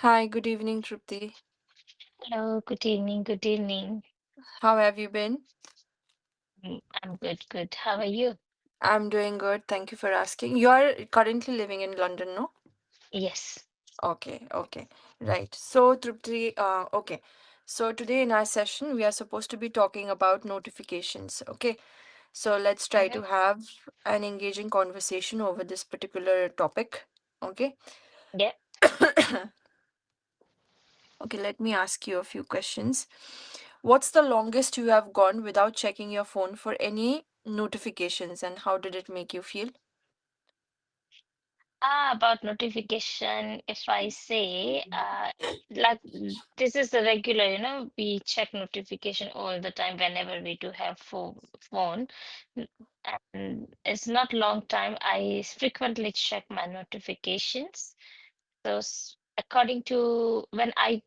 Hi, good evening, Trupti. Hello, good evening, good evening. How have you been? I'm good, good. How are you? I'm doing good. Thank you for asking. You are currently living in London, no? Yes. Okay. Right. So, Trupti, okay. So, today in our session, we are supposed to be talking about notifications. Okay. So, let's try Mhm. to have an engaging conversation over this particular topic. Okay. Yeah. Okay, let me ask you a few questions. What's the longest you have gone without checking your phone for any notifications, and how did it make you feel? About notification, if I say, this is the regular, we check notification all the time whenever we do have phone. N- And it's not long time. I frequently check my notifications. So according to when I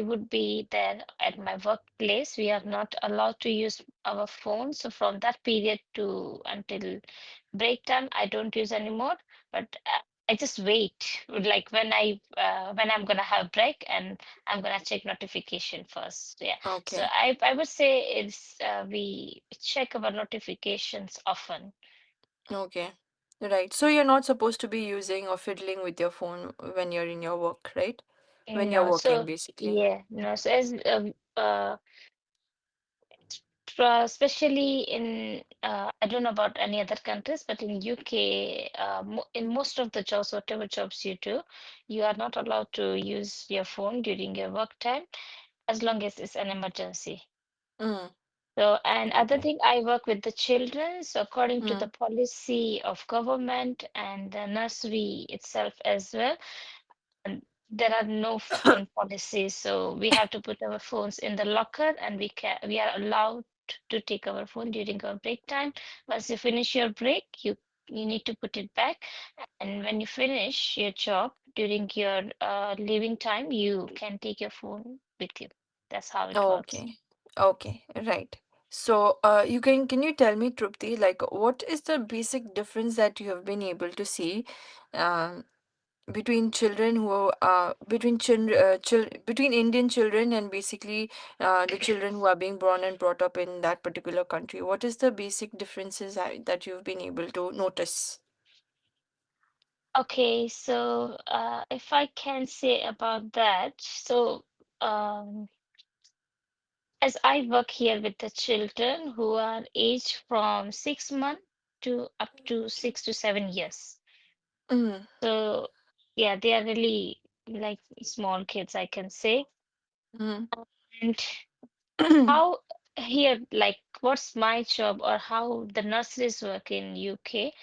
would be there at my workplace, we are not allowed to use our phones. So from that period to until break time, I don't use anymore. But I just wait, like when I'm gonna have break and I'm gonna check notification first. Yeah. So Okay, I would say it's we check our notifications often. okay. Right. So you're not supposed to be using or fiddling with your phone when you're in your work, right? When you're No, working, so basically. yeah, no. So as especially in I don't know about any other countries, but in UK, in most of the jobs, whatever jobs you do, you are not allowed to use your phone during your work time as long as it's an emergency. Mm, So, and other okay. thing, I work with the children. So, according to the Mm, policy of government and the nursery itself as well, and there are no phone policies, so we have to put our phones in the locker, and we are allowed to take our phone during our break time. Once you finish your break, you need to put it back, and when you finish your job during your leaving time, you can take your phone with you. That's how it works. okay. Okay. Right. So, can you tell me, Trupti, like, what is the basic difference that you have been able to see, um, between children who between between Indian children and basically the children who are being born and brought up in that particular country? What is the basic differences that you've been able to notice? Okay, so if I can say about that, so um, as I work here with the children who are aged from 6 months to up to 6 to 7 years. Mm, So yeah, they are really like small kids, I can say. mm, And how here, like, what's my job or how the nurseries work in UK?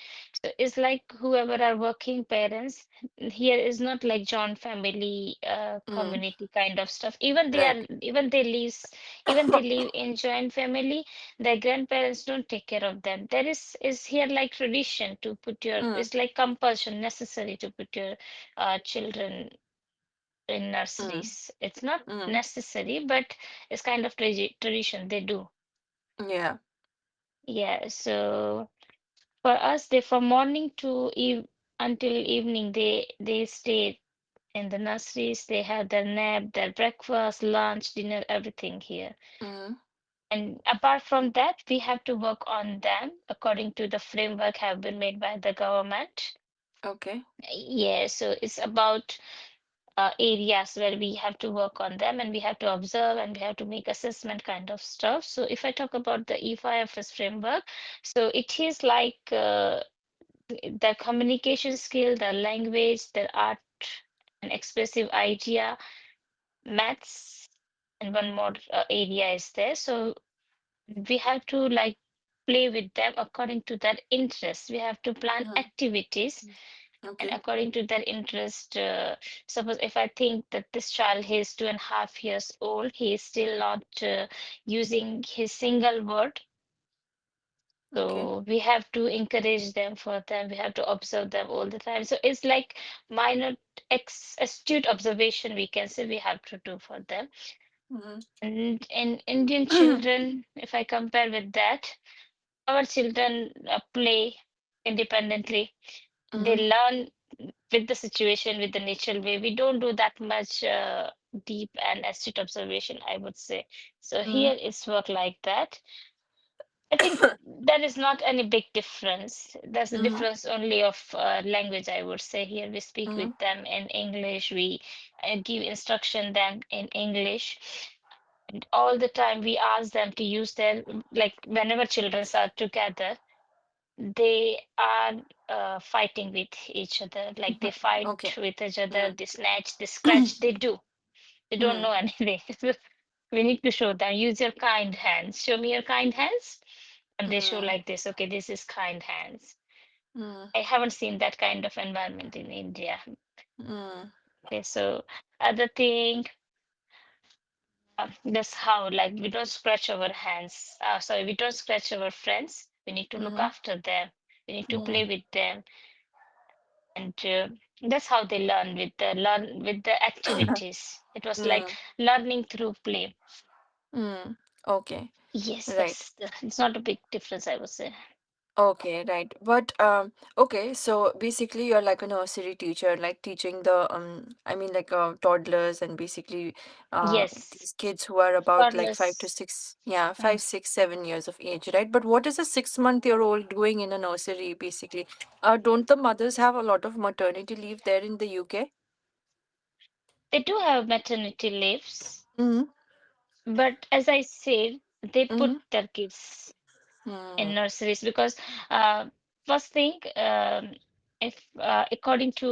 So it's like whoever are working parents here is not like joint family mm, community kind of stuff. right. Even they live in joint family, their grandparents don't take care of them. There is here like tradition to put your, Mm, it's like compulsion necessary to put your children in mm, nurseries. It's not mm, necessary, but it's kind of tradition they do. yeah. Yeah, so for us, they from morning to eve until evening, they stay in the nurseries. They have their nap, their breakfast, lunch, dinner, everything here. Mm, And apart from that, we have to work on them according to the framework have been made by the government. okay. Yeah, so it's about areas where we have to work on them and we have to observe and we have to make assessment kind of stuff. So if I talk about the EFIFS framework, so it is like the communication skill, the language, the art and expressive idea, maths, and one more area is there. So we have to like play with them according to their interests. We have to plan Mm, activities and okay. according to their interest. Suppose if I think that this child is 2.5 years old, he is still not using his single word. Okay. So we have to encourage them for them. We have to observe them all the time. So it's like minor astute observation we can say we have to do for them. Mm, And in Indian children, if I compare with that, our children play independently. They mm, learn. with the situation, with the natural way, we don't do that much deep and astute observation, I would say. So Mm, here it's work like that. I think there is not any big difference. There's a mm, difference only of language, I would say. Here we speak mm, with them in English, we give instruction them in English. And all the time we ask them to use their, like whenever children are together, they are fighting with each other. Like they fight okay. with each other, Mm, they snatch, they scratch, they do. They don't mm, know anything. We need to show them, use your kind hands. Show me your kind hands. And they show mm, like this, okay, this is kind hands. mm, I haven't seen that kind of environment in India. mm, Okay, so other thing, that's how, like, we don't scratch our hands. Sorry, we don't scratch our friends. We need to look mm, after them. We need to mm, play with them, and that's how they learn with the activities. It was like mm, learning through play. mm. Okay, Yes, right. it's not a big difference, I would say. Okay, right. But okay, so basically you're like a nursery teacher, like teaching the I mean like toddlers and basically Yes, these kids who are about like five to toddlers. six, yeah, Mm. 5, 6, 7 years of age, right? But what is a 6-month-year-old doing in a nursery basically? Don't the mothers have a lot of maternity leave there in the UK? They do have maternity leaves, Mm-hmm. but as I said, they put Mm-hmm. their kids in Mm. nurseries because uh, first thing, if according to,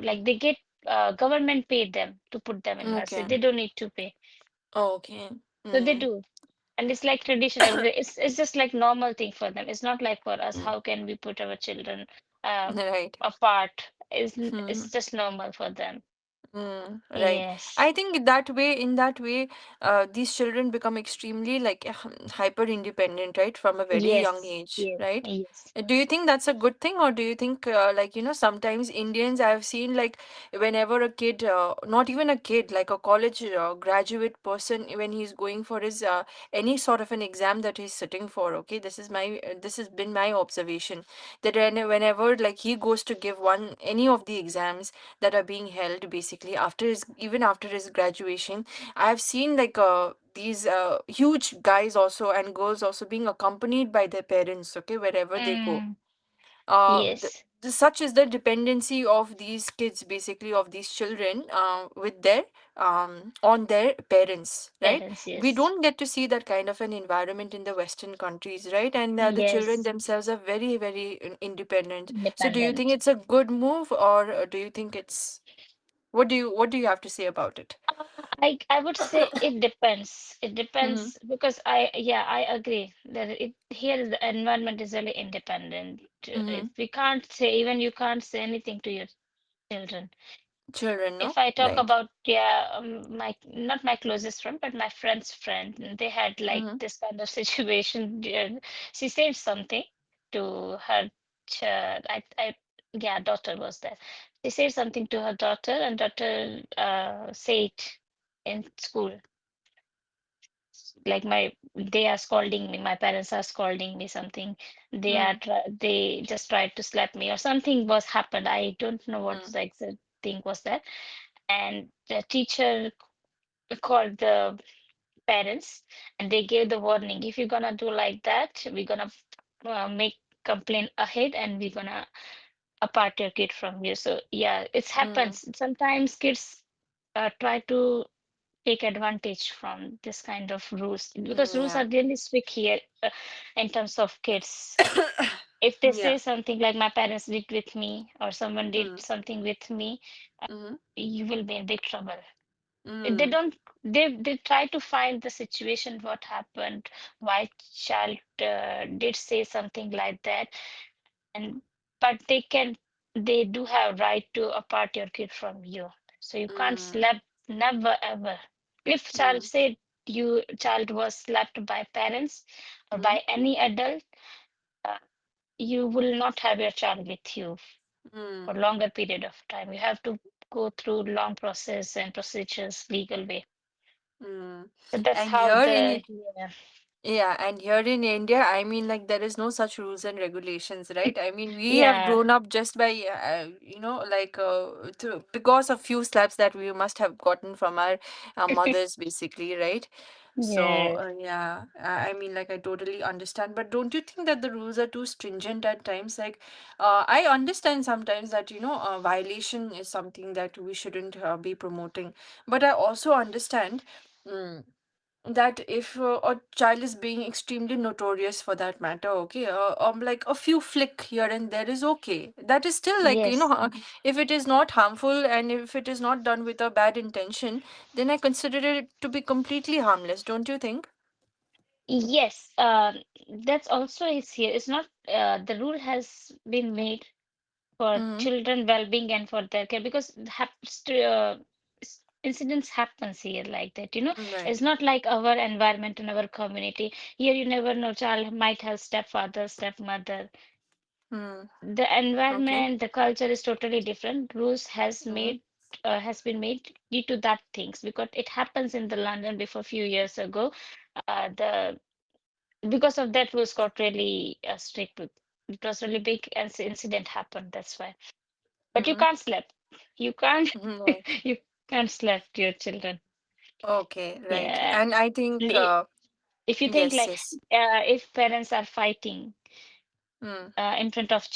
like, they get government paid them to put them in nursery. Okay. They don't need to pay, Okay. so they Mm. do. And it's like tradition every day. It's just like normal thing for them. It's not like for us. Mm. How can we put our children uh, Right. apart? Hmm. It's just normal for them. Mm, right. Yes. I think in that way, these children become extremely like hyper independent, right, from a very young Yes. age, Yes. right? Yes. Do you think that's a good thing, or do you think, like, sometimes Indians I've seen like whenever a kid, not even a kid, like a college graduate person, when he's going for his any sort of an exam that he's sitting for, okay, this has been my observation that whenever like he goes to give any of the exams that are being held basically after his even after his graduation, I've seen like these huge guys also and girls also being accompanied by their parents, okay, wherever they go. Mm, The, yes. such is the dependency of these kids basically, of these children, with their on their parents, right? Parents, We yes. don't get to see that kind of an environment in the western countries, right? And the children Yes. themselves are very very independent. So do you think Independent. it's a good move, or do you think it's what do you have to say about it? I would say it depends. It Mm-hmm. depends because I agree that it here the environment is really independent. Mm-hmm. If we can't say, even you can't say anything to your children. Children, If no? I talk Right. about, yeah, my, not my closest friend, but my friend's friend, they had like Mm-hmm. this kind of situation. She said something to her child. Yeah, daughter was there. She said something to her daughter, and daughter said in school, like, they are scolding me. My parents are scolding me something. They just tried to slap me or something was happened. I don't know what Mm-hmm. the exact thing was that, and the teacher called the parents, and they gave the warning, if you're gonna do like that, we're gonna make complaint ahead, and we're gonna apart your kid from you. So yeah, it Mm-hmm. happens sometimes. Kids try to take advantage from this kind of rules because rules Yeah. are really strict here, in terms of kids. If they Yeah. say something like, my parents did with me, or someone did Mm-hmm. something with me, Mm-hmm. you will be in big trouble. They Mm-hmm. don't, they try to find the situation, what happened, why child did say something like that, and but they do have right to apart your kid from you. So you can't Mm-hmm. slap, never ever. If child said, you child was slapped by parents or Mm-hmm. by any adult, uh, you will not have your child with you Mm-hmm. for longer period of time. You have to go through long process and procedures legal way. Mm. So that's And how here in the, it, yeah. Yeah, and here in India, I mean, like, there is no such rules and regulations, right? I mean, we have Yeah. grown up just by, because of few slaps that we must have gotten from our mothers, basically, right? So, Yes. yeah, I mean, like, I totally understand. But don't you think that the rules are too stringent at times? Like, I understand sometimes that, violation is something that we shouldn't be promoting. But I also understand. mm, that if a child is being extremely notorious for that matter, okay, like a few flick here and there is okay, that is still like, Yes. if it is not harmful and if it is not done with a bad intention, then I consider it to be completely harmless, don't you think? Yes. That's also is here. It's not the rule has been made for Mm-hmm. children well-being and for their care because incidents happens here like that, Right. it's not like our environment and our community. Here you never know, child might have stepfather, stepmother. Mm. The Okay. environment, the culture is totally different. Rules Mm-hmm. has been made due to that things because it happens in the London before few years ago. The Because of that rules got really strict. It was really big incident happened. That's why. But you Mm-hmm. can't slap. You can't Mm-hmm. Right. you can't slap your children. Okay, right. Yeah. And I think Li- If you think yes, like yes. if parents are fighting Mm. in front of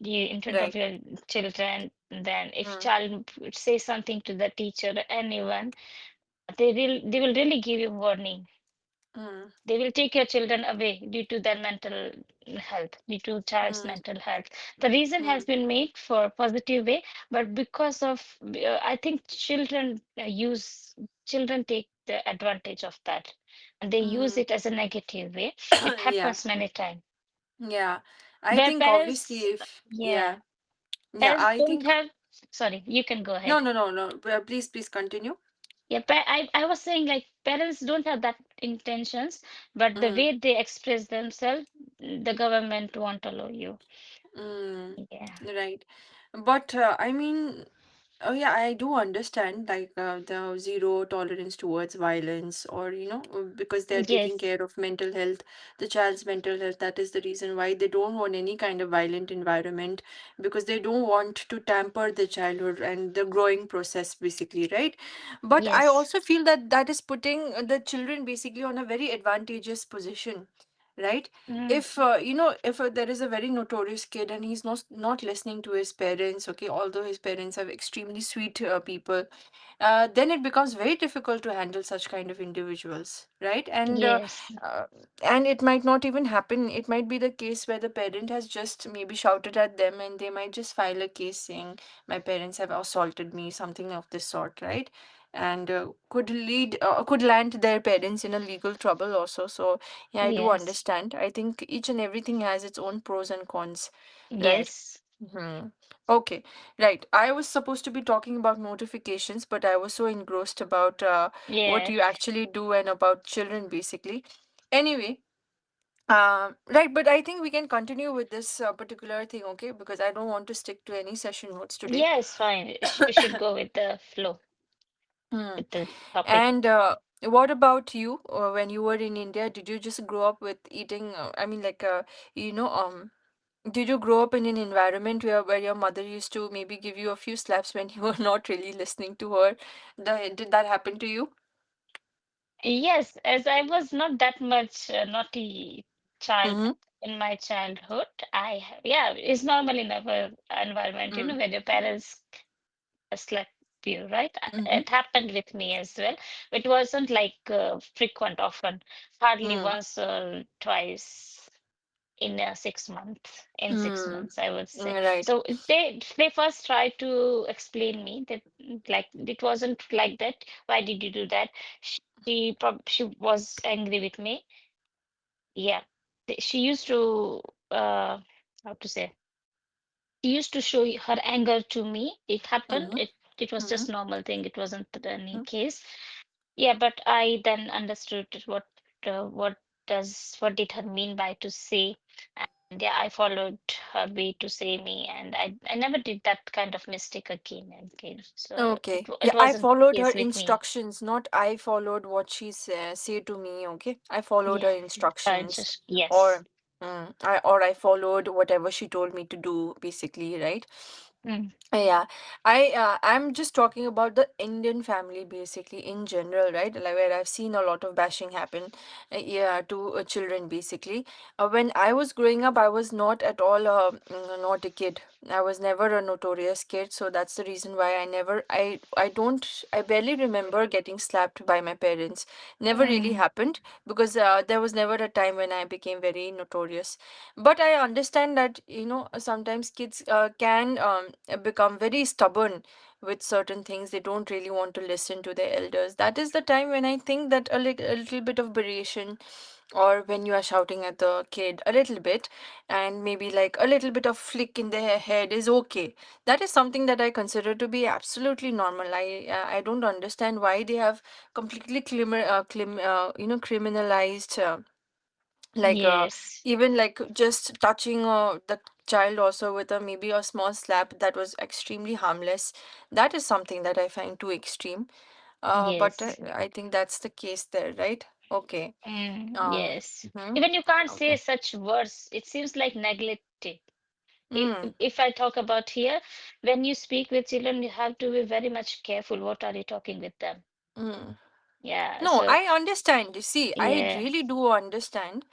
in front of Right. your children, then if Mm. child says something to the teacher or anyone, they will really give you warning. Mm. They will take your children away due to their mental health, due to child's Mm. mental health. The reason has Mm. been made for positive way, but because of I think children take the advantage of that, and they use Mm. it as a negative way. It Yeah. happens many times Yeah, I where think obviously parents, if, yeah, yeah, yeah, parents I don't think, have. Sorry, you can go no, ahead. no, no, no, please, please continue. Yeah, I was saying like parents don't have that intentions, but the Mm, way they express themselves, the government won't allow you. mm, Yeah. right. But I mean, oh yeah, I do understand like the zero tolerance towards violence, or because they're taking Yes. care of mental health, the child's mental health. That is the reason why they don't want any kind of violent environment, because they don't want to tamper the childhood and the growing process, basically, right? But I Yes. also feel that that is putting the children basically on a very advantageous position, right? Mm, If there is a very notorious kid and he's not listening to his parents, okay, although his parents are extremely sweet people, then it becomes very difficult to handle such kind of individuals, right? yes. Uh, and it might not even happen. It might be the case where the parent has just maybe shouted at them and they might just file a case saying, my parents have assaulted me, something of this sort, right? And could land their parents in a legal trouble also. So yeah, I do Yes. understand. I think each and everything has its own pros and cons, right? Yes. Hmm. Okay, right. I was supposed to be talking about notifications, but I was so engrossed about what Yeah. you actually do and about children, basically. Anyway, right, but I think we can continue with this particular thing, okay? Because I don't want to stick to any session notes today. Yes, fine. We should go with the flow, Hmm. with the topic. And what about you? When you were in India, did you just grow up with eating? I mean, like, you know, did you grow up in an environment where your mother used to maybe give you a few slaps when you were not really listening to her? Did that happen to you? Yes, as I was not that much naughty child Mm-hmm. in my childhood, yeah, it's normal in our environment, Mm. when your parents slap you, right? Mm-hmm. It happened with me as well. It wasn't like frequent, often, hardly Mm. once or twice in 6 months. In six Mm. months, I would say. Right. So they first tried to explain me that like it wasn't like that. Why did you do that? She was angry with me. Yeah, she used to how to say. She used to show her anger to me. It happened. Mm-hmm. It was Mm-hmm. just normal thing. It wasn't any case. Yeah, but I then understood what did her mean by to say. And yeah, I followed her way to save me, and I never did that kind of mistake again and again. So Okay. it Yeah, I wasn't the followed her case with me. instructions, not I followed what she say to me, okay? I followed her Yeah, instructions, just yes. or I followed whatever she told me to do basically, right? Mm, Yeah, I'm just talking about the Indian family basically in general, right? Like where I've seen a lot of bashing happen, yeah, to children basically. When I was growing up, I was not at all not a kid. I was never a notorious kid, so that's the reason why I barely remember getting slapped by my parents. Never really mm, happened because there was never a time when I became very notorious. But I understand that, sometimes kids can become very stubborn with certain things. They don't really want to listen to their elders. That is the time when I think that a little bit of berration, or when you are shouting at the kid a little bit, and maybe like a little bit of flick in their head is okay. That is something that I consider to be absolutely normal. I don't understand why they have completely criminalized, like yes, even like just touching the child also with a maybe a small slap that was extremely harmless. That is something that I find too extreme. But yes, I think that's the case there, right? Okay. yes. Mhm. Even you can't say Okay. such words. It seems like neglected. If, Mm, if I talk about here, when you speak with children, you have to be very much careful. What are you talking with them? mm. Yeah. No, So I understand. You see, I yeah. really do understand.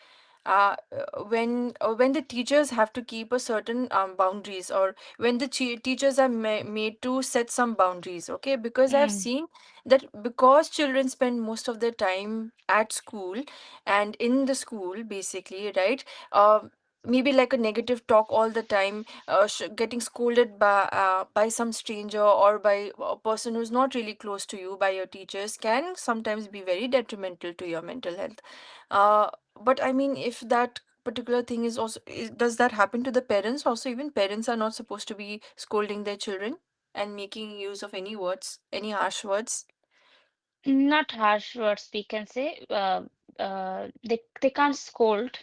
When the teachers have to keep a certain boundaries, or when the teachers are made to set some boundaries, okay? Because I've Mm, seen that because children spend most of their time at school and in the school, basically, right? Maybe like a negative talk all the time, getting scolded by some stranger, or by a person who's not really close to you, by your teachers, can sometimes be very detrimental to your mental health. But I mean, if that particular thing is also does that happen to the parents also? Even parents are not supposed to be scolding their children and making use of any words, any harsh words. not harsh words, we can say. They can't scold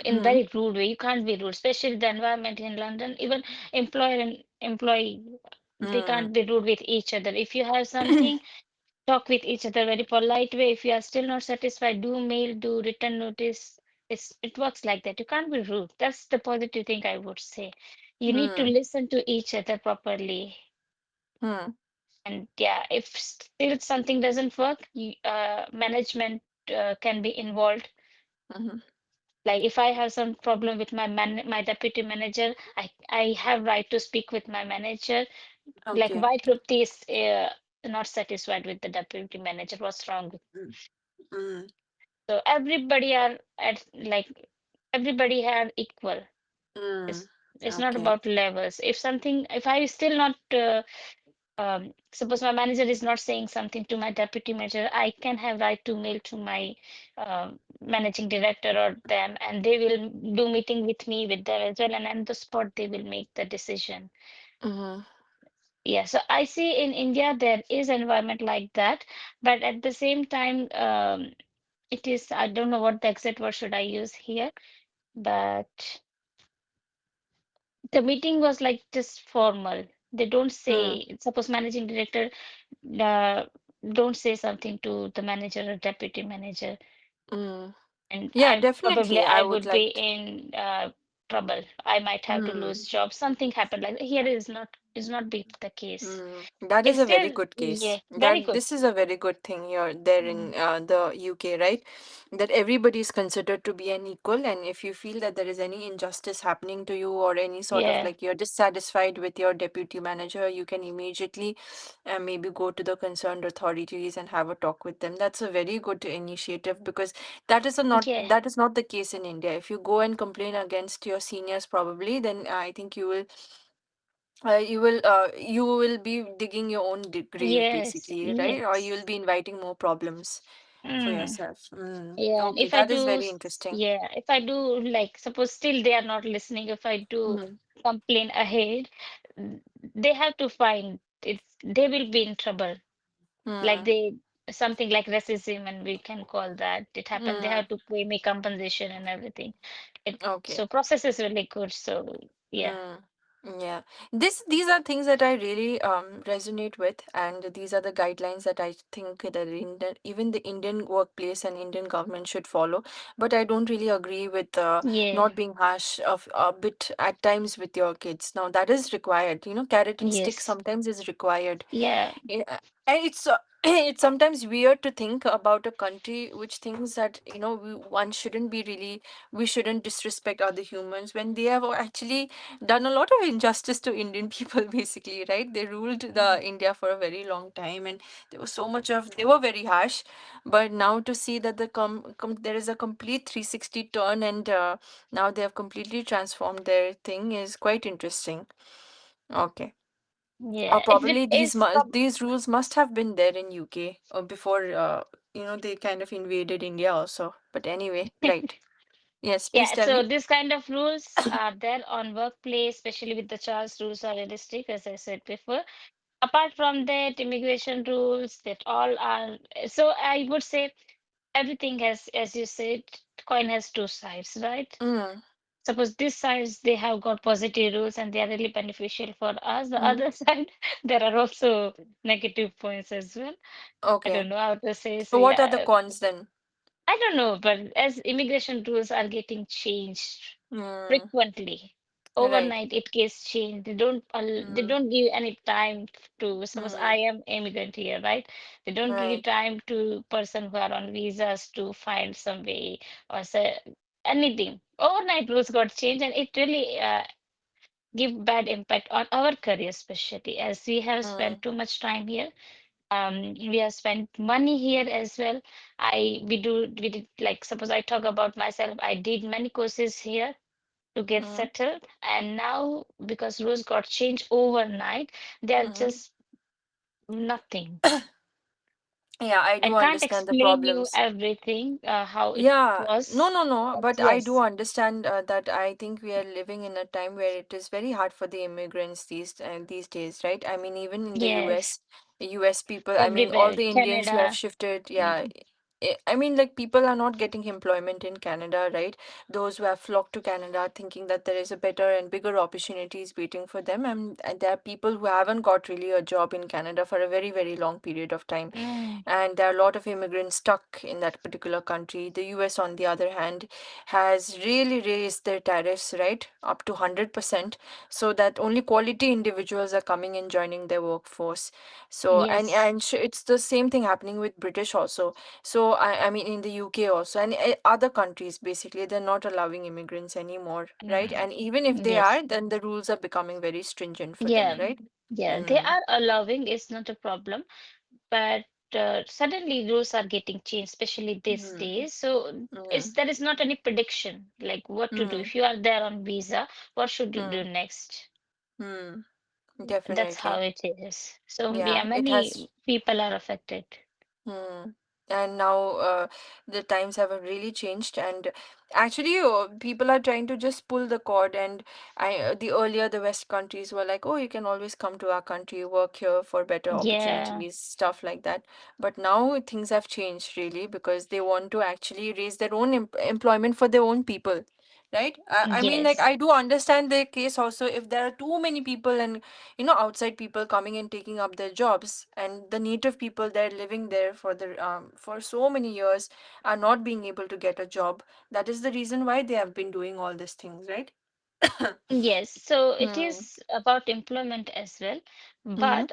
in Mm, very rude way. You can't be rude, especially the environment in London. Even employer and employee, they mm, can't be rude with each other. If you have something, talk with each other very polite way. If you are still not satisfied, do mail, do written notice. It works like that. You can't be rude. That's the positive thing I would say. You need to mm, listen to each other properly. mm, And yeah, if still something doesn't work, management can be involved. mm. Like if I have some problem with my deputy manager, I have right to speak with my manager. Like Okay. why Trupti is not satisfied with the deputy manager? What's wrong with? Mm, mm, So everybody are at like everybody have equal. mm. It's not Okay. about levels. If I still not suppose my manager is not saying something to my deputy manager, I can have right to mail to my managing director or them, and they will do meeting with me with them as well, and on the spot they will make the decision. Mm, Yeah, so I see in India there is environment like that, but at the same time, it is, I don't know what the exact word should I use here, but the meeting was like just formal. They don't mm, say, suppose managing director uh, don't say something to the manager or deputy manager, mm. and Yeah, I probably definitely. I I would would be like to. in trouble. I might have to Mm. lose job. Something happened like that. Here is not be the case. That is It's a very still good yeah, case. very That good. this is a very good thing here there Mm, in the UK, right? That everybody is considered to be an equal, and if you feel that there is any injustice happening to you, or any sort of yeah, like you're dissatisfied with your deputy manager, you can immediately maybe go to the concerned authorities and have a talk with them. That's a very good initiative, because yeah, that is not the case in India. If you go and complain against your seniors, probably, then I think you will be digging your own grave yes, basically, right? Or you will yes. be inviting more problems for Mm. yourself. Yeah, and Okay, if I that is do, very interesting. yeah, if I do like suppose still they are not listening, if I do Mm, complain ahead, mm, they have to find it's they will be in trouble. Like mm, they something like racism, and we can call that it happened. They Mm, have to pay me compensation and everything. It okay. so process is really good. So yeah, Mm, yeah. These are things that I really resonate with, and these are the guidelines that I think that even the Indian workplace and Indian government should follow. But I don't really agree with yeah, not being harsh of a bit at times with your kids. Now that is required. You know, carrot and stick yes, sometimes is required. yeah, Yeah, and it's it's sometimes weird to think about a country which thinks that one shouldn't be really, we shouldn't disrespect other humans when they have actually done a lot of injustice to Indian people basically, right? They ruled the India for a very long time, and there was so much of, they were very harsh, but now to see that there is a complete 360 turn, and now they have completely transformed their thing is quite interesting. Okay. Or yeah. It probably is. these rules must have been there in UK before they kind of invaded India also. But anyway, right. Yes, please Yeah, tell so me. this kind of rules are there on workplace, especially with the CHARS rules are realistic, as I said before. Apart from that, immigration rules, that all are, so I would say everything has, as you said, coin has two sides, right? Mm, Suppose this sides they have got positive rules and they are really beneficial for us. The mm, other side, there are also negative points as well. I okay. don't know how to say. So So what are the yeah, cons then? I don't know, but as immigration rules are getting changed Mm, frequently, right. overnight it gets changed. They Mm, don't give any time to, suppose I mm, am immigrant here, right? They don't give right. time to person who are on visas to find some way or say anything. Overnight rules got changed, and it really give bad impact on our career, especially as we have Mm, spent too much time here. We have spent money here as well. We did, like, suppose I talk about myself, I did many courses here to get mm, settled, and now because rules got changed overnight, they are mm. just nothing. Yeah, I I do can't understand the explain you problems. everything, how it Yeah, no, was, no, no, but but I do yes, understand that I think we are living in a time where it is very hard for the immigrants these days, right? I mean, even in the yes, US people, I mean, all everywhere, the Indians who have Canada. shifted, yeah, Mm, I mean, like people are not getting employment in Canada, right? Those who have flocked to Canada thinking that there is a better and bigger opportunities waiting for them, and there are people who haven't got really a job in Canada for a very, very long period of time, mm, and there are a lot of immigrants stuck in that particular country. The US, on the other hand, has really raised their tariffs, right, up to 100%, so that only quality individuals are coming and joining their workforce. So, yes, it's the same thing happening with British also. So, I mean, in the UK also, and other countries, basically, they're not allowing immigrants anymore, right? mm, And even if they yes. are, then the rules are becoming very stringent for them, Yeah, right? yeah, they Mm, are allowing, it's not a problem, but suddenly rules are getting changed, especially these mm, days. So it's mm, there is not any prediction like what to do. mm, If you are there on visa, what should you do mm, next? mm. That's how Definitely. it is. So yeah, Yeah, it has. many people are affected. Hmm. And now the times have really changed, and actually, people are trying to just pull the cord. And the earlier the West countries were like, oh, you can always come to our country, work here for better Yeah, opportunities, stuff like that. But now things have changed really because they want to actually raise their own employment for their own people. Right? I mean, like, yes, I do understand the case also if there are too many people and outside people coming and taking up their jobs, and the native people they're living there for so many years are not being able to get a job. That is the reason why they have been doing all these things, right? yes. So it Hmm. is about employment as well. Hmm. But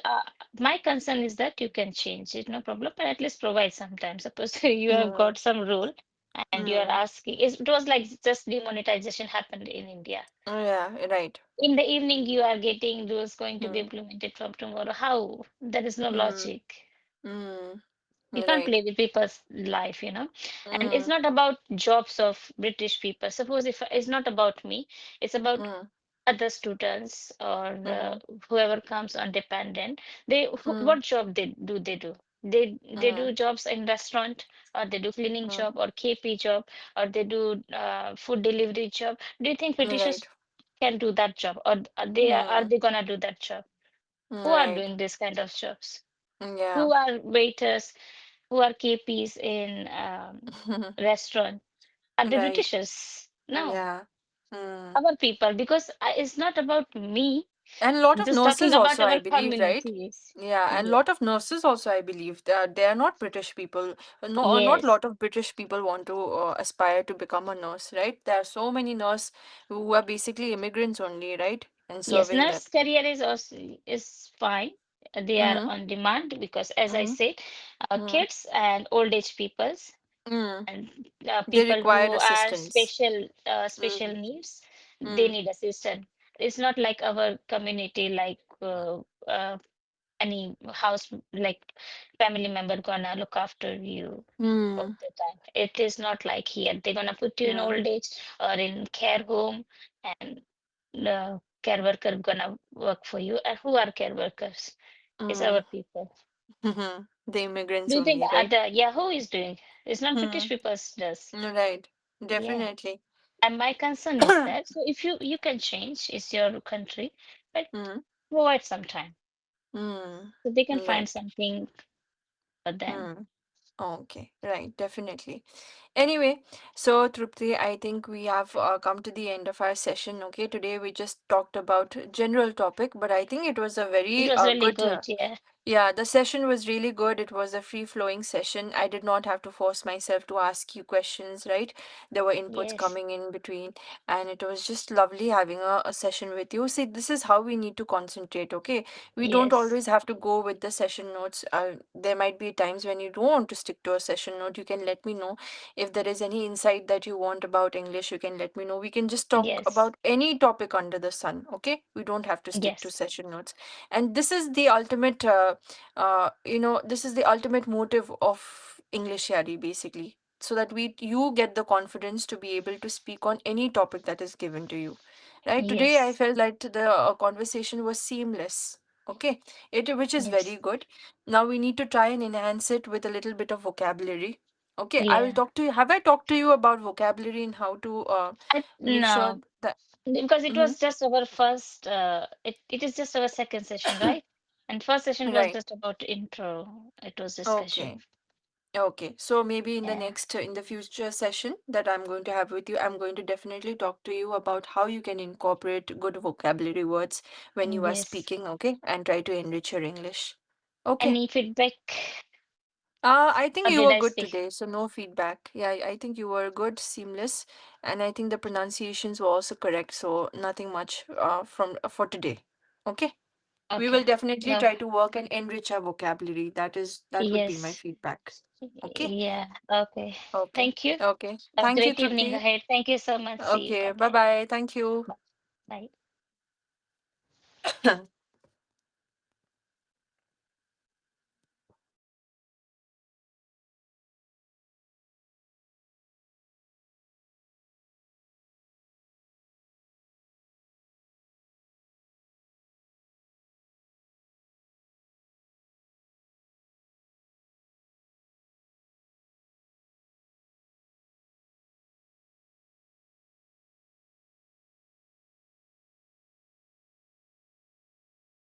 my concern is that you can change it, no problem, but at least provide sometimes. Suppose you have Hmm. got some rule and you are Hmm. asking, it was like just demonetization happened in India. Yeah, right. In the evening, you are getting rules going to be Hmm. implemented from tomorrow. How? There is no Hmm. logic. Hmm. You can't Right. play with people's life. And it's Hmm. not about jobs of British people. Suppose if it's not about me, it's about Hmm. other students or Hmm. whoever comes on dependent. Hmm. What job they do? They do Hmm. jobs in restaurant, or they do cleaning Hmm. job or KP job, or they do food delivery job. Do you think Right. Britishers can do that job, or are Hmm. they gonna do that job? Who are Right. doing this kind of jobs? Yeah. Who are waiters? who are KPs in restaurant are the Right. Britishers. No, Yeah. Mm. our people, because it's not about me. And a lot I'm of just talking nurses about also, I our believe, right? communities. Yeah, and a Yeah. lot of nurses also, I believe. They are not British people. No, not a Yes. lot of British people want to aspire to become a nurse, right? There are so many nurses who are basically immigrants only, right? And Yes, serving them. nurse career is also is fine. They are Mm-hmm. on demand because, as I Mm-hmm. said, Mm-hmm. kids and old age peoples Mm. and They people require who are assistance. special Mm. needs, they Mm. need assistance. It's not like our community, like any house, like family member gonna look after you all Mm. the time. It is not like here. They're gonna put you in Yeah. old age or in care home, and the care worker gonna work for you. And who are care workers? It's our Mm. people. Mm-hmm. The immigrants Do you think only, right? other, yeah, who is doing? It's not British Mm. people does. Right. Yeah. Definitely. And my concern is that, so if you can change, it's your country, but Mm. provide some time Mm. so they can find Right. something for them. Mm. Okay, right, definitely. Anyway, so Trupti, I think we have come to the end of our session. Okay, today we just talked about general topic, but I think it was a It very was really good good. Yeah. yeah, the session was really good. It was a free-flowing session. I did not have to force myself to ask you questions, right? There were inputs Yes. coming in between, and it was just lovely having a session with you. See, this is how we need to concentrate, okay? We don't Yes. always have to go with the session notes. There might be times when you don't want to stick to a session note. You can let me know if there is any insight that you want about English. You can let me know. We can just talk Yes. about any topic under the sun, okay? We don't have to stick to Yes. session notes. And this is the ultimate this is the ultimate motive of EnglishYaari, basically, so that we you get the confidence to be able to speak on any topic that is given to you, right? Today I Yes. felt that the conversation was seamless, okay, it which is very Yes. good. Now we need to try and enhance it with a little bit of vocabulary. Okay, I will Yeah. talk to you. Have I talked to you about vocabulary and how to make sure No, that because it Mhm. was just our first, it is just our second session, right? And first session was Right. just about intro. It was discussion. Okay. Okay, so maybe in the Yeah. next, in the future session that I'm going to have with you, I'm going to definitely talk to you about how you can incorporate good vocabulary words when you are Yes. speaking, okay, and try to enrich your English. Okay. Any feedback? I think Or you did were I good speak? today, so no feedback. Yeah, I think you were good, seamless, and I think the pronunciations were also correct, so nothing much from for today. Okay. We Okay. will definitely No. try to work and enrich our vocabulary. That would be my Yes. feedback. Okay. Yeah. Okay. Okay. Thank you. Okay. Have a Thank you, great evening Trupti. ahead. Thank you so much. See you. Okay. Bye Bye bye. bye. Thank you. Bye.